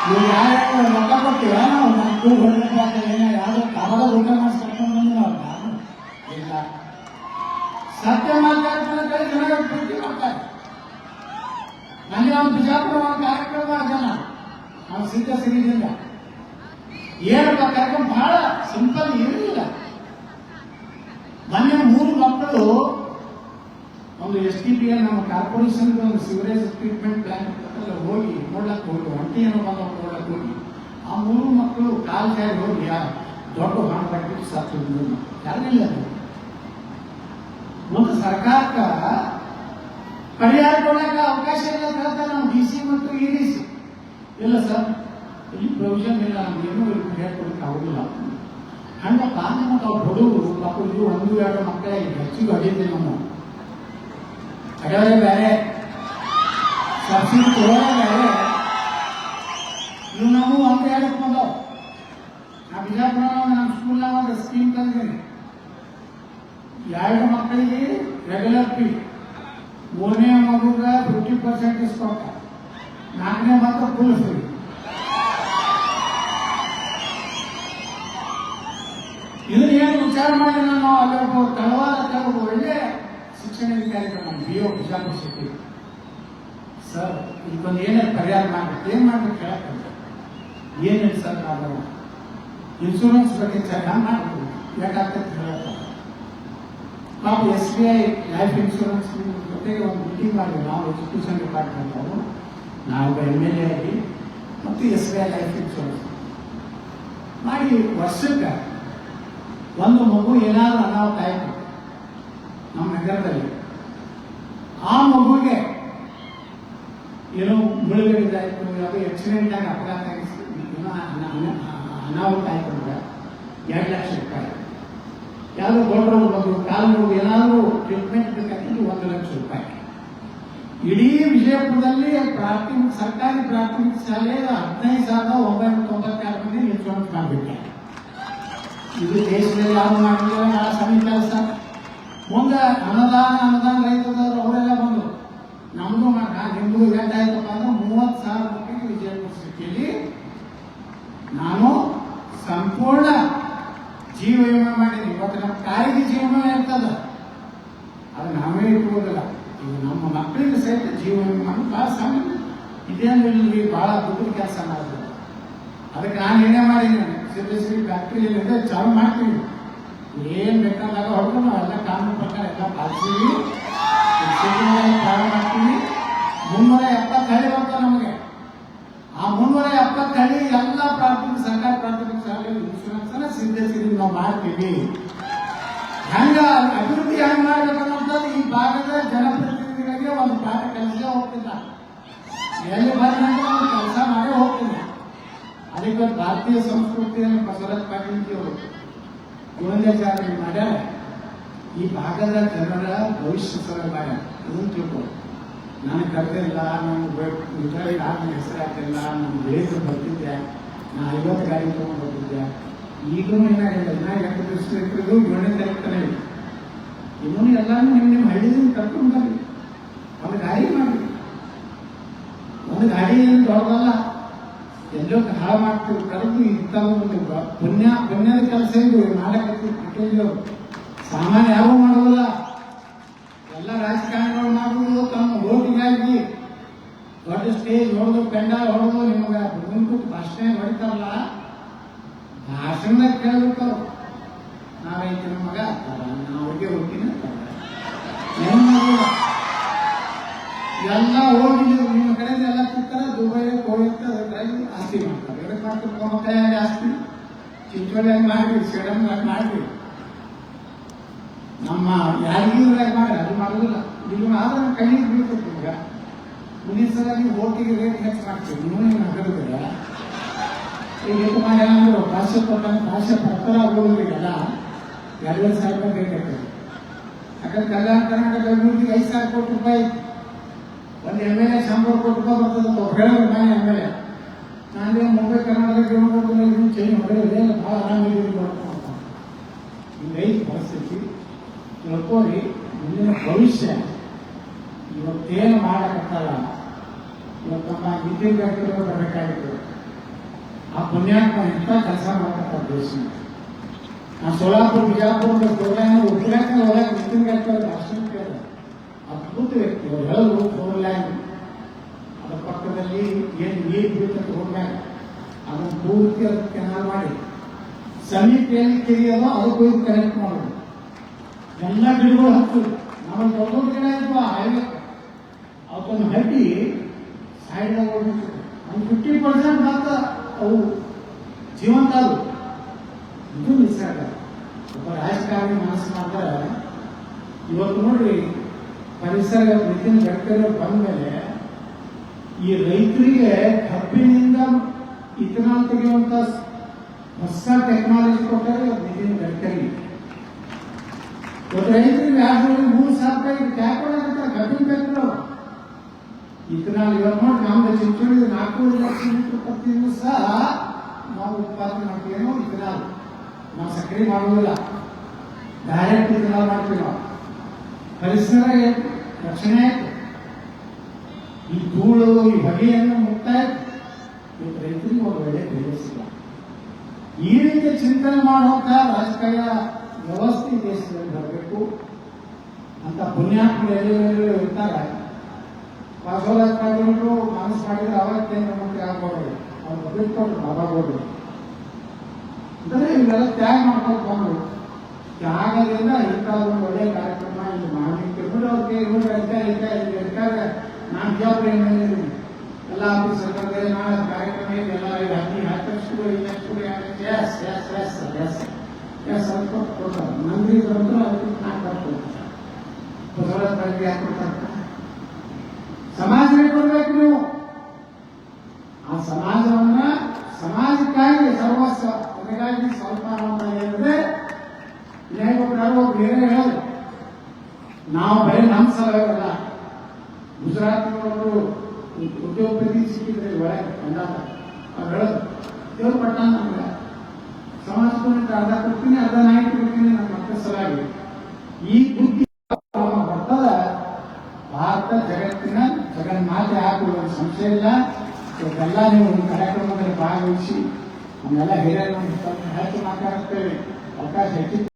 ನೀವು ಯಾರು ರೊಕ್ಕ ಕೊಡ್ತೀವ, ನಾವು ಕೂಗು ಹೊಡಿಬೇಕಾದ್ರೆ ಯಾವುದೋ ಕಾಮದ ಊಟ ಮಾಡಿಸ್ಕೊಂಡು ಇಲ್ಲ. ಸತ್ಯ ಮಾತಾಡ್ತಾರೆ, ಜನ ಪ್ರೀತಿ ಮಾಡ್ತಾರೆ. ನನಗೆ ಒಂದು ಬಿಜಾಪುರ ಒಂದು ಕಾರ್ಯಕ್ರಮ ಜನ ನಾವು ಸಿದ್ಧ ಸಿರಿದಿಂದ ಏನಪ್ಪ ಕಾರ್ಯಕ್ರಮ ಬಹಳ ಸಿಂಪಲ್ ಇರಲಿಲ್ಲ. ಮೊನ್ನೆ 3 ಮಕ್ಕಳು ಒಂದು STPA ನಮ್ಮ ಕಾರ್ಪೊರೇಷನ್ ಒಂದು ಸಿವರೇಜ್ ಟ್ರೀಟ್ಮೆಂಟ್ ಪ್ಲಾಂಟ್ ಹೋಗಿ ನೋಡ್ಲಕ್ಕೆ ಹೋಗಿ ಒಂಟಿಯನ್ನು ಬಂದು ನೋಡ್ಲಕ್ಕೆ ಹೋಗಿ ಆ 3 ಮಕ್ಕಳು ಕಾಲು ಜಾರಿ ಹೋಗಿ ದೊಡ್ಡ ಹಣ ಕಟ್ಬಿಟ್ಟು ಸತ್ತು ಯಾರಿಲ್ಲ. ಒಂದು ಸರ್ಕಾರಕ್ಕೆ ಪರಿಹಾರ ಕೊಡಕ್ಕೆ ಅವಕಾಶ ಇಲ್ಲ ಅಂತ ಹೇಳ್ತಾರೆ ನಾವು DC ಮತ್ತು EDC. ಇಲ್ಲ ಸರ್, ಇಲ್ಲಿ ಪ್ರೊವಿಷನ್ ಇಲ್ಲ, ನಮ್ಗೇನು ಹೇಳ್ಕೊಡಕ್ಕೆ ಆಗೋದಿಲ್ಲ. ಹಂಗ ಕಾರಣ ಮತ್ತು ಅವ್ರು ಹುಡುಗರು ಮಕ್ಕಳು 1-2 ಮಕ್ಕಳೇ ಹೆಚ್ಚಿಗೆ ಅಡಿದ್ದಿಲ್ಲ. ನಮ್ಮ ಅಡವೇ ಬೇರೆ, ಸಬ್ಸಿಡಿ ಕೊಡೋದೇ ಬೇರೆ. ಇವು ನಾವು 1-2 ಬಂದವು. ನಾ ಬಿಜಾಪುರ ನಮ್ಮ ಸ್ಕೂಲ್ನಾಗ ಒಂದು ಸ್ಕೀಮ್ ತಂದಿದ್ದೀನಿ. 2 ಮಕ್ಕಳಿಗೆ ರೆಗ್ಯುಲರ್ ಫೀ, 3ನೇ ಮಗುಗೆ 50% ಡಿಸ್ಕೌಂಟ್, 4ನೇ ಮಾತ್ರ ಫುಲ್ ಫ್ರೀ. ಇದನ್ನ ಏನು ವಿಚಾರ ಮಾಡಿ ನಾವು ಅಲ್ಲಿ ತಳವಾರ ಒಳ್ಳೆ ಶಿಕ್ಷಣ ಕಾರ್ಯಕ್ರಮ BO ಬಿಜಾಪುರ ಸಿಟಿ ಸರ್, ಇದಕ್ಕೊಂದು ಏನೇನು ಪರಿಹಾರ ಮಾಡ್ಬೇಕು, ಏನು ಮಾಡ್ಬೇಕು ಹೇಳಕ್ಕಂತ ಏನಿಲ್ಲ ಸರ್. ನಾವು ಇನ್ಶೂರೆನ್ಸ್ ಬಗ್ಗೆ ಚೆನ್ನಾಗಿ ಮಾಡಬೇಕು, ಬೇಕಾಗ್ತದೆ ಹೇಳಕ್ಕ. ನಾವು SBI ಲೈಫ್ ಇನ್ಶೂರೆನ್ಸ್ ಜೊತೆಗೆ ಒಂದು ಮೀಟಿಂಗ್ ಮಾಡಿದ್ವಿ ನಾವು, ಎಜುಕೇಷನ್ ಡಿಪಾರ್ಟ್ಮೆಂಟ್ ಅವರು, ನಾವು MLA ಆಗಿ ಮತ್ತು SBI ಲೈಫ್ ಇನ್ಶೂರೆನ್ಸ್ ಮಾಡಿ ವರ್ಷಕ್ಕೆ ಒಂದು ಮಗು ಏನಾದರೂ ಅನಾಹುತ ಆಯಿತು ನಮ್ಮ ನಗರದಲ್ಲಿ, ಆ ಮಗುಗೆ ಏನೋ ಮುಳುಗಡೆದಾಯಿತು, ಯಾವುದೋ ಆಕ್ಸಿಡೆಂಟ್ ಆಗಿ ಅಪಘಾತ ಆಗಿ ಅನಾಹುತ ಆಯಿತು ಅಂದ್ರೆ 2 ಲಕ್ಷ ರೂಪಾಯಿ. ಯಾವುದೋ ದೊಡ್ಡವರು ಬಂದು ಕಾಲು ಏನಾದರೂ ಟ್ರೀಟ್ಮೆಂಟ್ ಬೇಕಾಗಿದ್ದು 1 ಲಕ್ಷ ರೂಪಾಯಿ. ಇಡೀ ವಿಜಯಪುರದಲ್ಲಿ ಸರ್ಕಾರಿ ಪ್ರಾಥಮಿಕ ಶಾಲೆ 15,996 ಮಂದಿ ಇನ್ಶೂರೆನ್ಸ್ ಮಾಡಬೇಕು. ಇದು ದೇಶದಲ್ಲಿ ಯಾರು ಮಾಡಿಲ್ಲ ಆ ಸಣ್ಣ ಕೆಲಸ. ಮುಂದೆ ಅನುದಾನ ರೈತದವರು ಅವರೆಲ್ಲ ಬಂದು ನಮ್ದು ನಿಮ್ದು ಏಟಾಯ್ತಪ್ಪ ಅಂದ್ರೆ 30,000 ರೂಪಾಯಿ ವಿಜಯಪುರ ಸಿಟಿಯಲ್ಲಿ ನಾನು ಸಂಪೂರ್ಣ ಜೀವ ವಿಮೆ ಮಾಡೀನಿ. ಇವತ್ತು ನಮ್ಮ ತಾಯಿಗೆ ಜೀವ ವಿಮೆ ಇರ್ತದ, ಅದು ನಾವೇ ಇಟ್ಕೋದಿಲ್ಲ. ಈಗ ನಮ್ಮ ಮಕ್ಕಳಿಗೆ ಸಹಿತ ಜೀವ ವಿಮೆ ಮಾಡಿ ಭಾಳ ಸಣ್ಣ ಇದೇನು ಇಲ್ಲಿ ಭಾಳ ದೊಡ್ಡ ಕೆಲಸ ಮಾಡಿದ್ರು. ಅದಕ್ಕೆ ನಾನು ಏನೇ ಮಾಡಿದ್ದೀನಿ, ಸಿದ್ಧಶ್ರೀ ಫ್ಯಾಕ್ಟ್ರಿಯಲ್ಲಿ ಚಾಲು ಮಾಡ್ತೀವಿ. ಏನ್ ಬೇಕಾದಾಗ ಹೊರಟು ನಾವೆಲ್ಲ ಕಾನೂನು ಪ್ರಕಾರ ಎಲ್ಲ ಪಾಲಿಸ್ತೀವಿ, ಪ್ರಾರಂಭ ಮಾಡ್ತೀವಿ. 370 ಹಳ್ಳಿ ಬರ್ತಾವೆ ನಮಗೆ. ಆ 370 ಹಳ್ಳಿ ಎಲ್ಲ ಸರ್ಕಾರಿ ಪ್ರಾಥಮಿಕ ಶಾಲೆ ಇನ್ಶೂರೆನ್ಸ್ ಅನ್ನ ಸಿದ್ಧಶ್ರೀ ನಾವು ಮಾಡ್ತೀವಿ. ಹಂಗ ಅಭಿವೃದ್ಧಿ ಹೆಂಗ್ ಮಾಡ್ಬೇಕನ್ನೋದು ಈ ಭಾಗದ ಜನಪ್ರತಿನಿಧಿಗಳಿಗೆ ಒಂದು ಪಾಠ ಕೆಲಸ ಹೋಗ್ತಿಲ್ಲ. ಎಲ್ಲಿ ಬಂದಂತ ಒಂದು ಕೆಲಸ ಮಾಡೇ ಹೋಗ್ತೀನಿ. ಅದಕ್ಕೆ ಭಾರತೀಯ ಸಂಸ್ಕೃತಿಯನ್ನು ಬಸವರಾಜ ಪಾಟೀಲ್ ಅವರು ಗುಣಾಚಾರ್ಯ ಮಾಡ್ಯಾರ. ಈ ಭಾಗದ ಜನರ ಭವಿಷ್ಯ ಸರ ಮಾಡ್ಯಾರ. ಇದನ್ನು ತಿಳ್ಕೊ. ನನಗೆ ಕರೆದಿಲ್ಲ, ನನ್ನ ಹೆಸರು ಹಾಕಿಲ್ಲ, ನನ್ನ ಬೆಳೆದು ಬರ್ತಿದ್ದೆ, ನಾ 50 ಗಾಡಿ ತಗೊಂಡು ಬರ್ತಿದ್ದೆ. ಈಗಲೂ ಏನಾಗಿಲ್ಲ, ಇನ್ನ 8 ದಿವಸ ಇರ್ತಿದ್ದು 7ನೇ ತಾರೀಕು ತನಕ ಇನ್ನೂ ಎಲ್ಲಾನು ನಿಮ್ಮ ಹಳ್ಳಿದಿಂದ ಕರ್ಕೊಂಡು ಬರ್ರಿ. ಒಂದು ಗಾಡಿ ಮಾಡಿ, ಒಂದು ಗಾಡಿ ಏನು ದೊಡ್ಡದಲ್ಲ, ಎಲ್ಲೋ ಹಾಳು ಮಾಡ್ತೀವಿ. ಕರೆದು ಇಂಥ ಒಂದು ಪುಣ್ಯದ ಕೆಲಸ ಇದು ಮಾಡಕ್ಕೆ ಸಾಮಾನ್ಯ ಯಾರು ಮಾಡೋದಿಲ್ಲ. ಎಲ್ಲ ರಾಜಕಾರಣಿಗಳು ಮಾಡುವುದು ತಮ್ಮ ಓಟಿಗಾಗಿ ದೊಡ್ಡ ಸ್ಟೇಜ್ ಹೊಡೆದು ಪೆಂಡಾಲ್ ಹೊಡೆದು ನಿಮಗೆ ಮುಂಕೂತು ಭಾಷಣ ಹೊಡಿತಾರಲ್ಲ, ಭಾಷಣದಾಗ ಕೇಳ್ಬೇಕು. ನಾವೈತೆ ಮಗ ಅವ್ರಿಗೆ ಹೋಗ್ತೀನಿ ಎಲ್ಲ ಹೋಗಿದ್ರು. ನಿಮ್ಮ ಕಡೆಯಿಂದ ಎಲ್ಲ ಸಿಗ್ತಾರೆ, ದುಬೈಗೆ ಹೋಗಿರ್ತಾರೆ, ಆಸ್ತಿ ಮಾಡ್ತಾರೆ. ಎದಕ್ಕೆ ಮಾಡ್ತಾರೆ? ಮಕ್ಕಳಾಗಿ ಆಸ್ತಿ ಚಿಂಚೋಳಿಯಾಗಿ ಮಾಡ್ರಿ, ಸೇಡಮ್ನಾಗ ಮಾಡ್ರಿ, ನಮ್ಮ ಯಾರಿಗೀರಾಗ ಮಾಡಿ. ಅದು ಮಾಡೋದಿಲ್ಲ. ಇಲ್ಲಿ ಆದ್ರೆ ಕೈಗೆ ಬೀಳ್ತೈತಿ. ಈಗ ಮುಂದಿನ ಸಲ ನೀವು ಓಟಿಗೆ ರೇಟ್ ಹೆಚ್ಚು ಮಾಡ್ತೀವಿ. ನೀವು ನಗರದಿಲ್ಲ ಈಗ ಎಷ್ಟು ಮಾಡ್ಯಾರ ಅಂದ್ರೆ ಭಾಷೆ ಕೊಟ್ಟಾಗ ಭಾಷೆ ಪ್ರಕಾರ ಆಗೋದಿಲ್ಲ. 2,000 ರೂಪಾಯಿ ಬೇಕಾಗ್ತದೆ. ಯಾಕಂದ್ರೆ ಕಲ್ಯಾಣ ಕರ್ನಾಟಕ ಅಭಿವೃದ್ಧಿಗೆ 5,000 ಕೋಟಿ ರೂಪಾಯಿ, ಒಂದು MLA 100 ಕೋಟಿ ರೂಪಾಯಿ ಬರ್ತದೆ. ಹೇಳೋದು ನಾನು MLA ನಾನು ಮುಂಬೈ ಕರ್ನಾಟಕ ಚೇಂಜ್ ಹೊಡೆಯೋದೇ ಭಾಳ ಆರಾಮಿದ್ದೀವಿ ಮಾಡ್ಕೊಂಡು. ಹಿಂಗೈತಿ ಪರಿಸ್ಥಿತಿ. ತಿಳ್ಕೋರಿ, ಮುಂದಿನ ಭವಿಷ್ಯ ಇವತ್ತೇನು ಮಾಡಕತ್ತಲ್ಲ, ಇವತ್ತು ನಮ್ಮ ವಿದ್ಯಾರ್ಥಿಗಳು ಬರಬೇಕಾಗಿತ್ತು. ಆ ಪುಣ್ಯಾತ್ಮ ಎಂಥ ಕೆಲಸ ಮಾಡಕತ್ತ ದೇಶ. ನಾ ಸೋಲಾಪುರ ಬಿಜಾಪುರದ ಪ್ರೋಗ್ರಾಮ್ ಉಪನ್ಯಾಸ ಒಳಗೆ ವಿದ್ಯಾರ್ಥಿಗಳು ಭಾಷಣ ಕೇಳಿದ ಅದ್ಭುತ ವ್ಯಕ್ತಿ. ಅವ್ರು ಹೇಳೋದು 4 ಲೈನ್. ಅದರ ಪಕ್ಕದಲ್ಲಿ ಏನು ನೀರು ಬೀಳ್ತದೆ ಹೋಗ್ಮ್ಯಾಗ ಅದನ್ನು ಪೂರ್ತಿ ಅದಕ್ಕೆ ಕೆನಾಲ್ ಮಾಡಿ ಸಮೀಪ ಎಲ್ಲಿ ತೆಗೆಯೋದೋ ಅದಕ್ಕೂ ಕನೆಕ್ಟ್ ಮಾಡೋದು. ಎಲ್ಲ ಗಿಡಗಳು ಹಚ್ಚೋದು. ನಾವು ದೊಡ್ಡ ದೊಡ್ಡ ಗಿಡ ಇದ್ವು ಹೈವೇ ಅವತ್ತೊಂದು ಹಟ್ಟಿ ಸೈಡ್ನಾಗ ಓಡಿಸ್ತದೆ. ಒಂದು 50% ಮಾತ್ರ ಅವು ಜೀವಂತ. ಅದು ಇದು ನಿಸರ್ಗ. ಒಬ್ಬ ರಾಜಕಾರಣಿ ಮನಸ್ಸು ಮಾಡ್ತಾರೆ. ಇವತ್ತು ನೋಡ್ರಿ, ಪರಿಸರ ನಿತಿನ್ ಗಡ್ಕರಿ ಬಂದ ಮೇಲೆ ಈ ರೈತರಿಗೆ ಕಬ್ಬಿನಿಂದ ಇಥನಾಲ್ ತೆಗೆಯುವಂತ ಹೊಸ ಟೆಕ್ನಾಲಜಿ ಕೊಟ್ಟರೆ ನಿತಿನ್ ಗಡ್ಕರಿ. ಇವತ್ತು ರೈತರಿಗೆ 3,000 ರೂಪಾಯಿ ಟ್ಯಾಕ್ಸ್ ಕಬ್ಬಿನ ಬೇಕು. ಇಥನಾಲ್ ಇವತ್ತು ನೋಡಿ ನಮ್ದು ಚಿಂಚೋಳಿ 4 ಲಕ್ಷ ಲೀಟರ್ ಪ್ರತಿ ದಿವಸ ನಾವು ಉತ್ಪಾದನೆ ಮಾಡ್ತೀವೇನೋ ಇಥನಾಲ್. ನಾವು ಸಕ್ಕರೆ ಮಾಡುವುದಿಲ್ಲ, ಡೈರೆಕ್ಟ್ ಇಥನಾಲ್ ಮಾಡ್ತೀವಿ. ನಾವು ಪರಿಸರ ರಕ್ಷಣೆ ಆಯ್ತು, ಈ ಧೂಳು ಈ ಹೊಗೆಯನ್ನು ಮುಕ್ತ ಆಯ್ತು. ಇವತ್ತು ರೈತರಿಗೆ ಒಂದು ಒಳ್ಳೆ ಬೆಲೆ ಸಿಗ. ಈ ರೀತಿ ಚಿಂತನೆ ಮಾಡುವಂತ ರಾಜಕೀಯ ವ್ಯವಸ್ಥೆ ದೇಶದಲ್ಲಿ ಬರಬೇಕು ಅಂತ ಪುಣ್ಯಾತ್ಮರು ಎಲ್ಲೆಲ್ಲೂ ಇರ್ತಾರೆ. ಬಸವರಾಜ ಪಾಟೀಲರು ಮನಸ್ಸು ಮಾಡಿದ್ರೆ ಅವಾಗ ಕೇಂದ್ರ ಮಂತ್ರಿ ಆಗ್ಬೋದು. ಅವ್ರು ಬಿಟ್ಕೊಟ್ರು ಬಾಬಾಗೌಡರು. ಅಂದರೆ ಇವೆಲ್ಲ ತ್ಯಾಗ ಮಾಡ್ಕೊಂಡು ಬಂದರು. ತ್ಯಾಗದಿಂದ ಇಂಥ ಒಂದು ಒಳ್ಳೆಯ ಕಾರ್ಯಕ್ರಮ ಇಲ್ಲಿ ಮಾಡಲಿಕ್ಕೆ ಅವ್ರಿಗೆ ಇರ್ತಾರೆ. ನಾನು ಜವಾಬ್ದಾರಿ ಮಾಡಿದ್ದೀನಿ ಎಲ್ಲ ಆಫೀಸರ್ಗಳಿಗೆ. ನಾಳೆ ಕಾರ್ಯಕ್ರಮ ಇದೆಲ್ಲ 10 ಕೊಡ್ತಾರೆ. ಮಂತ್ರಿ ಬಂದ್ರು ಅದಕ್ಕೆ 4 ಕೊಡ್ತಾರೆ. ಬಸವರಾಜ ಪಾಟೀಲ್ ಯಾಕೆ ಕೊಡ್ತಾರೆ? ಸಮಾಜಕ್ಕೆ ಕೊಡ್ಬೇಕು ನೀವು. ಆ ಸಮಾಜವನ್ನ ಸಮಾಜಕ್ಕಾಗಿ ಸರ್ವಸ್ವ ಅದಕ್ಕಾಗಿ ಸ್ವಲ್ಪ ಹೇಳಿದ್ರೆ ನ್ಯಾಯ ಬೇರೆ ಹೇಳೋದು ನಾವು ಬರೀ ನಮ್ಮ ಸಲಹೆಲ್ಲ ಗುಜರಾತ್ನವರು ಉದ್ಯೋಗಪತಿ ಸಿಕ್ಕಿದ್ರೆ ಒಳಗೆ ಕಂಡಾಗ ಅವ್ರು ಹೇಳೋದು ದೇವ್ರ ಪಟ್ಟ ನಮ್ಗೆ ಸಮಾಜಕ್ಕೆ ಅರ್ಧ ಕೊಡ್ತೀನಿ ಅರ್ಧ ನಾಯಿ ಕೊಡ್ತೀನಿ ನಮ್ಮ ಮಕ್ಕಳ ಸಲಾಗಿ ಈ ಬುದ್ಧಿ ಬರ್ತದ ಭಾರತ ಜಗತ್ತಿನ ಜಗನ್ಮಾತೆ ಹಾಕುವ ಸಂಶಯ ಇಲ್ಲ. ಇವತ್ತೆಲ್ಲ ನೀವು ಕಾರ್ಯಕ್ರಮದಲ್ಲಿ ಭಾಗವಹಿಸಿ ನಮ್ಮೆಲ್ಲ ಹಿರಿಯರು ಹೆಚ್ಚು ಮಾತಾಡುತ್ತೇವೆ ಅವಕಾಶ ಹೆಚ್ಚು